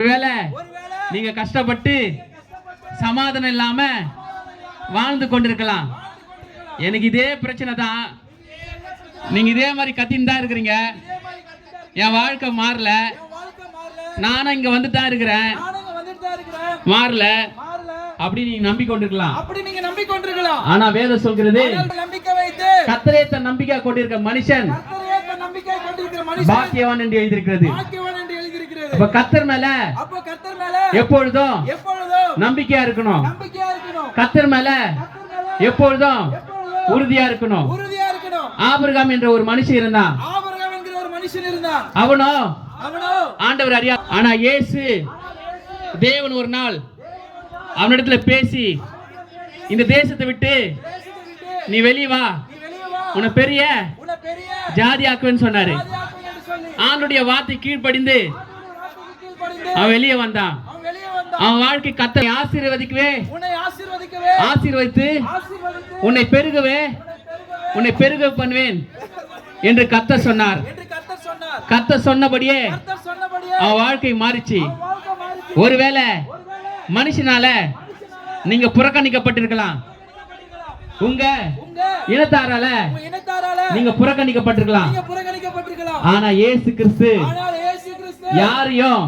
ஒருவேளை நீங்க கஷ்டப்பட்டு சமாதானம் இல்லாம வாழ்ந்து கொண்டிருக்கலாம். எனக்கு இதே பிரச்சனை தான், நீங்க இதே மாதிரி கத்தின்னு தான் இருக்கிறீங்க, என் வாழ்க்கை மாறல, நானும் இங்க வந்து தான் இருக்கிறேன், மாறல அப்படி நீங்க நம்பிக்கொண்டிருக்கலாம். ஆனா வேதம் சொல்கிறது, கர்த்தரே தன் நம்பிக்கை கொண்டிருக்க மனுஷன் பாக்கியவான் என்று எழுதியிருக்கிறது. அப்ப கர்த்தர் மேல எப்பொழுதும் நம்பிக்கையா இருக்கணும், கர்த்தர் மேல எப்பொழுதும் உறுதியா இருக்கணும். ஆபிரகாம் என்ற ஒரு மனுஷன் இருந்தான், அவனோ ஆண்டவர் அறியா. ஆனா இயேசு தேவன் ஒரு நாள் அவனிடத்துல பேசி, இந்த தேசத்தை விட்டு நீ வெளியே வா, உன்னை பெரிய ஜாதி ஆக்குவேன்னு சொன்னாரு. ஆண்டுடைய வார்த்தை கீழ்ப்படிந்து அவன் வெளியே வந்தான். அவன் வாழ்க்கை கர்த்தரை ஆசீர்வதித்து உன்னை பெருக பண்ணுவேன் என்று கர்த்தர் சொன்னார். கர்த்தர் சொன்னபடியே அவன் வாழ்க்கை மாறிச்சு. ஒருவேளை மனுஷனால நீங்க புறக்கணிக்கப்பட்டிருக்கலாம், உங்க இனத்தாரால நீங்க புறக்கணிக்கப்பட்டிருக்கலாம். ஆனா இயேசு கிறிஸ்து யாரையும்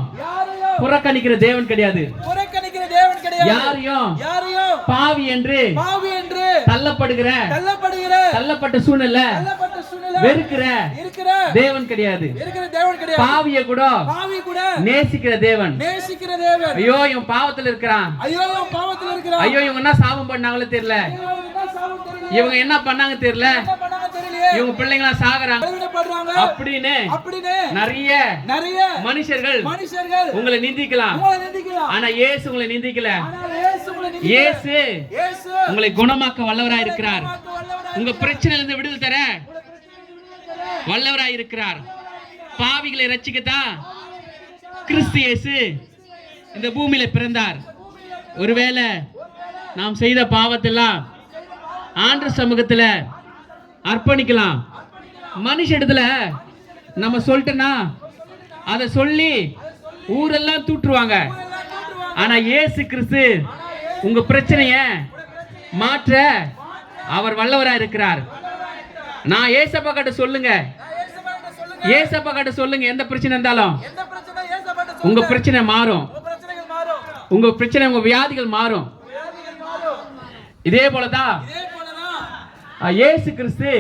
புறக்கணிக்கிற தேவன் கிடையாது. யாரையும் பாவி என்று தள்ளப்பட்ட சூழ்நிலை வெறுக்கிற தேவன் கிடையாது. பாவிய கூட நேசிக்கிற தேவன். ஐயோ இவன் பாவத்தில் இருக்கிறான், ஐயோ இவங்க என்ன சாபம் பண்ணாங்களோ தெரியல, இவங்க என்ன பண்ணாங்க தெரியல, இவங்க பிள்ளைங்களா சாகுறாங்க அப்படின்னு நிறைய மனுஷர்கள் உங்களை நிந்திக்கலாம். ஆனா இயேசு உங்களை நிந்திக்கல. இயேசு உங்களை குணமாக்க வல்லவராய் இருக்கிறார். உங்க பிரச்சனையிலிருந்து விடுதலை தர வல்லவராய் இருக்கிறார். பாவிகளை ரட்சிக்கத்தான் கிறிஸ்து இயேசு இந்த பூமியில பிறந்தார். ஒருவேளை நாம் செய்த பாவத்தெல்லாம் ஆண்டவர் சமூகத்துல அர்ப்பணிக்கலாம். மனுஷ இடத்துல நம்ம சொல்லிட்டோம்னா அதை சொல்லி ஊரெல்லாம் தூற்றுவாங்க. ஆனா இயேசு கிறிஸ்து உங்க பிரச்சனைய மாற்ற அவர் வல்லவராய் இருக்கிறார். நான் ஏசப்பா கிட்ட சொல்லுங்க, ஏசப்பா கிட்ட சொல்லுங்க, எந்த பிரச்சனை இருந்தாலும் உங்க பிரச்சனை மாறும், உங்க பிரச்சனை உங்க வியாதிகள் மாறும். இதே போலதான் இயேசு கிறிஸ்து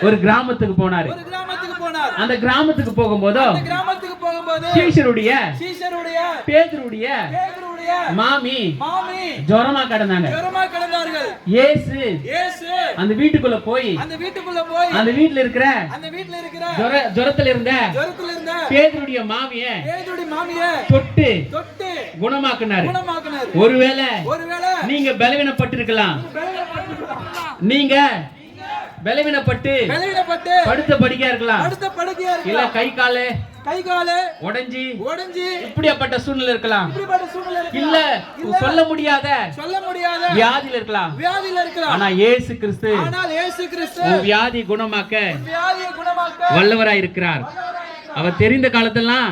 ஒரு கிராமத்துக்கு போனாரு. அந்த கிராமத்துக்கு போகும்போது சீஷருடைய பேதுருடைய மாமி ஜுரமா கிடந்தாங்க. இயேசு அந்த வீட்டுக்குள்ள போய் அந்த வீட்டுல இருக்கிற ஜுரத்துல இருந்த பேதுருடைய மாமிய தொட்டு குணமாக்குனாரு. ஒருவேளை நீங்க பலவீனப்பட்டிருக்கலாம், நீங்க பலவீனப்பட்டு படுத்த படுக்கையா இருக்கலாம், இல்ல கை கால உடைஞ்சி இப்படியாப்பட்ட சூழ்நிலை இருக்கலாம், இல்ல சொல்ல முடியாத வியாதியில இருக்கலாம். ஆனா இயேசு கிறிஸ்து வியாதி குணமாக்க வல்லவராய் இருக்கிறார். அவர் தெரிந்த காலத்தெல்லாம்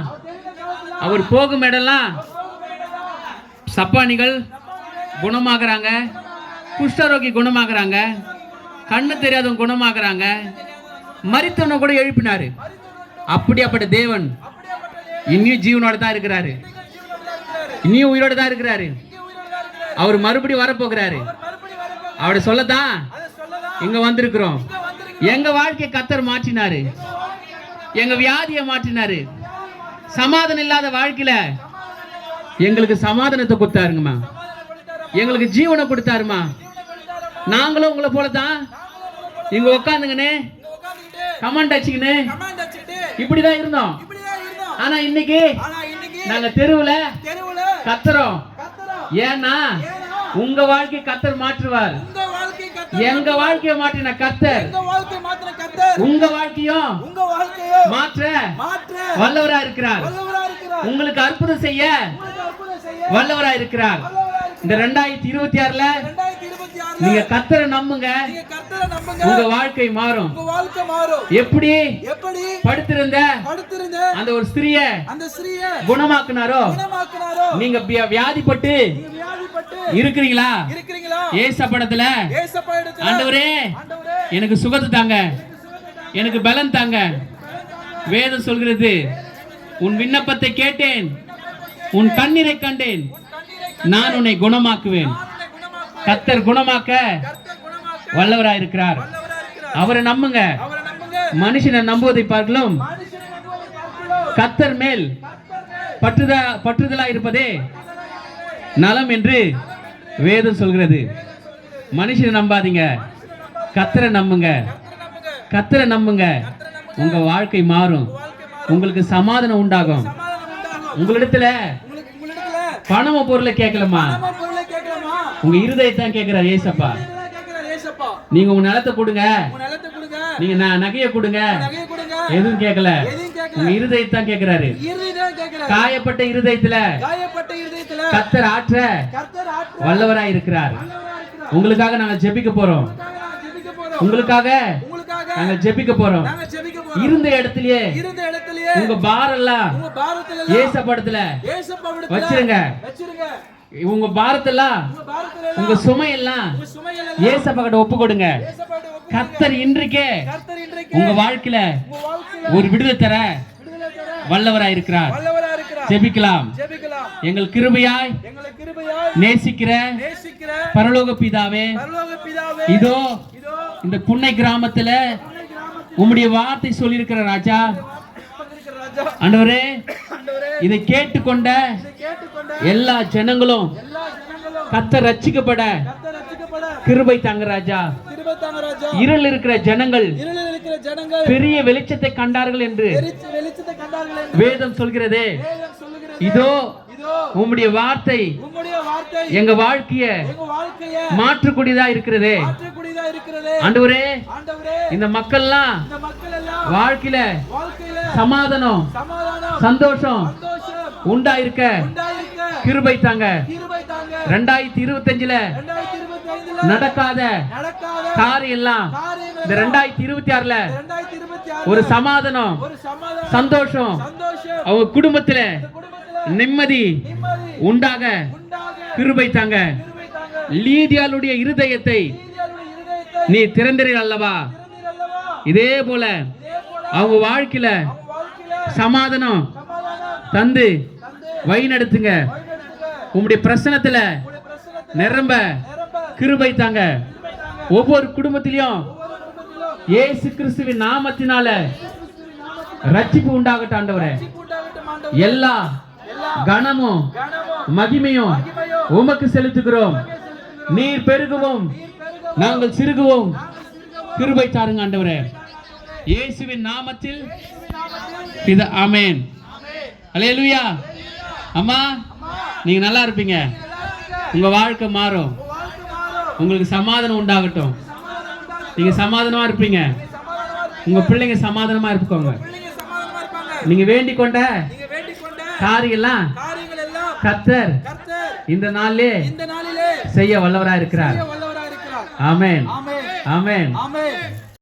அவர் போகும் இடம்லாம் சப்பானிகள் குணமாகறாங்க, குஷ்டரோகி குணமாகறாங்க, கண்ணு தெரியாதவங்க குணமாகறாங்க, மரித்தவனை கூட எழுப்பினாரு. அப்படியாப்பட்ட தேவன் இன்னும் ஜீவனோட தான் இருக்கிறாரு, இன்னும் உயிரோட தான் இருக்கிறாரு. அவர் மறுபடியும் வரப்போகிறாரு. அவரை சொல்லத்தான் இங்க வந்திருக்கிறோம். எங்க வாழ்க்கையை கர்த்தர் மாற்றினாரு, எங்க வியாதியை மாற்றினாரு. சமாதானம் இல்லாத வாழ்க்கையில எங்களுக்கு சமாதானத்தை கொடுத்தாருங்கம்மா, எங்களுக்கு ஜீவனை கொடுத்தாருமா. நாங்களும் உங்களை போலதான் இங்க உட்காந்துங்கன்னு கமெண்ட் அடிச்சுக்கின்னு இப்படிதான் இருந்தோம். ஆனா இன்னைக்கு நாங்க தெருவுல கத்துறோம். ஏன்னா உங்க வாழ்க்கை கர்த்தர் மாற்றுவார். எங்க வாழ்க்கையை மாற்றின கர்த்தர் உங்க வாழ்க்கையும் மாற்ற வல்லவரா இருக்கிறார். உங்களுக்கு அற்புதம் செய்ய வல்லவரா இருக்கிறார். இந்த 2026ல நீங்க கர்த்தரை நம்புங்க, கர்த்தரை நம்புங்க. உங்க வாழ்க்கை மாறும். உங்க வாழ்க்கை மாறும். எப்படி எப்படி படுத்திருந்த அந்த ஒரு ஸ்திரிய குணமாக்குனாரோ நீங்க வியாதிப்பட்டு இருக்கிறீங்களா? ஏசப்படத்துல ஆண்டவரே எனக்கு சுகத்தை தாங்க, எனக்கு பலன் தாங்க. வேதம் சொல்கிறது, உன் விண்ணப்பத்தை கேட்டேன், உன் கண்ணீரை கண்டேன், நான் உன்னை குணமாக்குவேன். கர்த்தர் குணமாக்க வல்லவராயிருக்கிறார். அவரை நம்புங்க. மனுஷனை நம்புவதை பார்க்கலாம் கர்த்தர் மேல் பற்றுதலா இருப்பதே நலம் என்று வேதம் சொல்கிறது. மனுஷனை நம்பாதீங்க, கர்த்தரை நம்புங்க. கர்த்தரை நம்புங்க, உங்க வாழ்க்கை மாறும், உங்களுக்கு சமாதானம் உண்டாகும். உங்களிடத்துல பணம பொருளை கேட்கலாமா? உங்க இருதயத்தான் கேட்கிறார் ஏசப்பா. நீங்க உங்க நிலத்தை கொடுங்க, நீங்க நகையை கொடுங்க, எதுவும் கேட்கல. உங்க இருதயத்தான் கேட்கிறாரு. காயப்பட்ட இருதயத்துல கர்த்தர் ஆற்ற வல்லவராய் இருக்கிறார். உங்களுக்காக நாங்க ஜெபிக்க போறோம். உங்களுக்காக நாங்க ஜெபிக்க போறோம். இருந்த இடத்திலேயே உங்க பாரெல்லாம் ஏசப்படத்துல வச்சிருங்க. உங்க பாரத்தெல்லாம் உங்க சுமையெல்லாம் ஏசப்பாகிட்ட ஒப்பு கொடுங்க. கர்த்தர் இன்றைக்கே உங்க வாழ்க்கையில ஒரு விடுதலை தர வல்லவராய் இருக்கிறார். ஜெபிக்கலாம். எங்கள் கிருபையாய் நேசிக்கிற பரலோக பிதாவே, இதோ இந்த புன்னை கிராமத்துல உம்முடைய வார்த்தை சொல்லியிருக்கிற ராஜா, ஆண்டவரே இதை கேட்டுக்கொண்ட எல்லா ஜனங்களும் கர்த்தர் ரட்சிக்கப்பட கிருபை தாங்க ராஜா. இருள் இருக்கிற ஜனங்கள் பெரிய வெளிச்சத்தை கண்டார்கள் என்று வேதம் சொல்கிறதே. இதோ உம்முடைய வார்த்தை எங்க வாழ்க்கைய மாற்றக்கூடியதா இருக்கிறதே. ஆண்டவரே இந்த மக்கள்லாம் வாழ்க்கையில சமாதானம் சந்தோஷம் உண்டாயிருக்க கிருபை தாங்க. 2025 நடக்காத காரியம் எல்லாம் இந்த 2026 ஒரு சமாதானம் சந்தோஷம் அவங்க குடும்பத்துல நிம்மதி உண்டாக கிருபை தாங்க. லீதியாளுடைய இருதயத்தை நீ திறந்தீர்கள் அல்லவா? இதே போல அவங்க வாழ்க்கையில சமாதானம் தந்து வழி நடத்துங்க. உங்களுடைய பிரசனத்துல நிரம்ப கிருபை தாங்க. ஒவ்வொரு குடும்பத்திலையும் இயேசு கிறிஸ்துவின் நாமத்தினால ரட்சிப்பு உண்டாகட்டும் ஆண்டவரே. எல்லா கனமும் மகிமையும் உமக்கு செலுத்துகிறோம். நீர் பெருகுவோம், நாங்கள் சிறுகுவோம். கிருபை தாருங்க ஆண்டவரே, இயேசுவின் நாமத்தில். ஆமென். அல்லேலூயா. அம்மா நீங்க நல்லா இருப்பீங்க, உங்க வாழ்க்கை மாறும், உங்களுக்கு சமாதானம் உண்டாகட்டும். நீங்க சமாதானமா இருப்பீங்க, உங்க பிள்ளைங்க சமாதானமா இருப்பாங்க. நீங்க வேண்டிக் கொண்ட காரியெல்லாம் கர்த்தர் இந்த நாளிலே செய்ய வல்லவராய் இருக்கிறார். ஆமென். ஆமென்.